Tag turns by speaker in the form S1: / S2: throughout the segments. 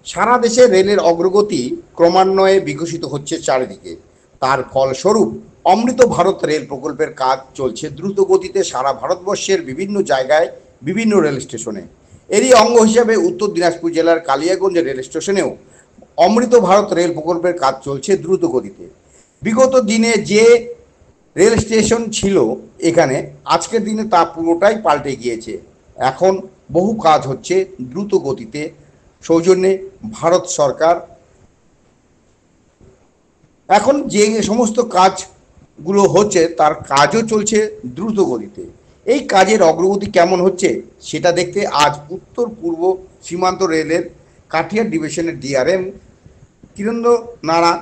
S1: সারা দেশে রেলের অগ্রগতি ক্রমান্বয়ে বিকশিত হচ্ছে চারিদিকে। তার ফলস্বরূপ অমৃত ভারত রেল প্রকল্পের কাজ চলছে দ্রুত গতিতে সারা ভারতবর্ষের বিভিন্ন জায়গায়, বিভিন্ন রেল স্টেশনে। এরই অঙ্গ হিসাবে উত্তর দিনাজপুর জেলার কালিয়াগঞ্জ রেল স্টেশনেও অমৃত ভারত রেল প্রকল্পের কাজ চলছে দ্রুত গতিতে। বিগত দিনে যে রেল স্টেশন ছিল এখানে, আজকের দিনে তা পুরোটাই পাল্টে গিয়েছে। এখন বহু কাজ হচ্ছে দ্রুত গতিতে, সৌজন্যে ভারত সরকার। এখন যে সমস্ত কাজগুলো হচ্ছে তার কাজও চলছে দ্রুত গতিতে। এই কাজের অগ্রগতি কেমন হচ্ছে সেটা দেখতে আজ উত্তর পূর্ব সীমান্ত রেলের কাঠিয়ার ডিভিশনের ডিআরএম কিরণেন্দ্র নাড়া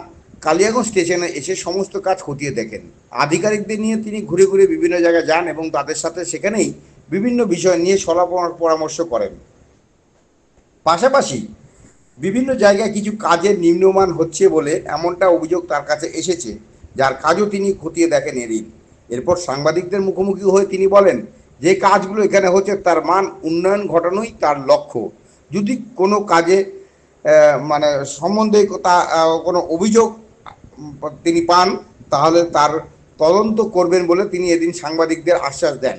S1: কালিয়াগঞ্জ স্টেশনে এসে সমস্ত কাজ খতিয়ে দেখেন। আধিকারিকদের নিয়ে তিনি ঘুরে ঘুরে বিভিন্ন জায়গায় যান এবং তাদের সাথে সেখানেই বিভিন্ন বিষয় নিয়ে পরামর্শ করেন। পাশাপাশি বিভিন্ন জায়গায় কিছু কাজের নিম্নমান হচ্ছে বলে এমনটা অভিযোগ তার কাছে এসেছে, যার কাজও তিনি খতিয়ে দেখেন এরই। এরপর সাংবাদিকদের মুখোমুখি হয়ে তিনি বলেন যে কাজগুলো এখানে হচ্ছে তার মান উন্নয়ন ঘটানোই তার লক্ষ্য। যদি কোনো কাজে মানে সম্বন্ধে কোনো অভিযোগ তিনি পান তাহলে তার তদন্ত করবেন বলে তিনি এদিন সাংবাদিকদের আশ্বাস দেন।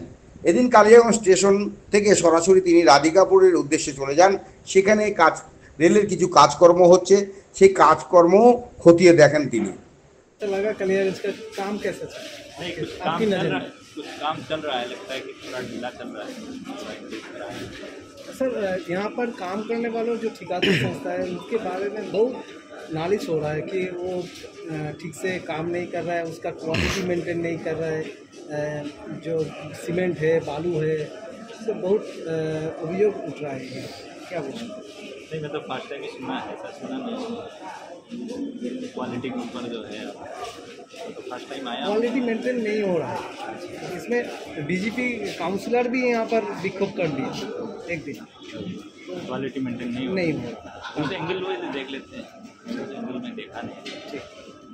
S1: এদিন কালিয়াগঞ্জ স্টেশন থেকে সরাসরি তিনি রাধিকাপুরের উদ্দেশ্যে চলে যান। সেখানে রেলের কিছু কাজকর্ম হচ্ছে, সেই কাজকর্ম খতিয়ে দেখেন তিনি।
S2: लगा कलियागंज का काम कैसा चल रहा है?
S3: नहीं,
S2: आपकी नज़र में?
S3: कुछ काम चल रहा है, लगता है कि थोड़ा ढीला चल रहा है।
S2: सर, यहाँ पर काम करने वालों जो ठेकेदार संस्था है उनके बारे में बहुत नालिश हो रहा है कि वो ठीक से काम नहीं कर रहा है, उसका क्वालिटी मेंटेन नहीं कर रहा है। जो सीमेंट है, बालू है, इससे बहुत अभियोग उठ रहा है। क्या बोलते हैं?
S3: नहीं, मैं तो फर्स्ट टाइम ही सुना है, ऐसा सुना नहीं। क्वालिटी के ऊपर जो है तो फर्स्ट टाइम आया।
S2: क्वालिटी मेंटेन नहीं हो रहा है। इसमें बीजेपी काउंसलर भी यहाँ पर विक्षोभ कर दिए एक दिन।
S3: क्वालिटी मेंटेन नहीं
S2: हो रहा।
S3: तो एंगल वाइज देख लेते हैं, एंगल में देखा नहीं।
S2: ठीक,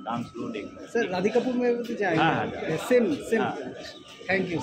S3: काम स्लो देख।
S2: सर राधिकापुर में भी तो जाएंगे।
S3: हाँ,
S2: सेम।
S3: हाँ।
S2: Thank you.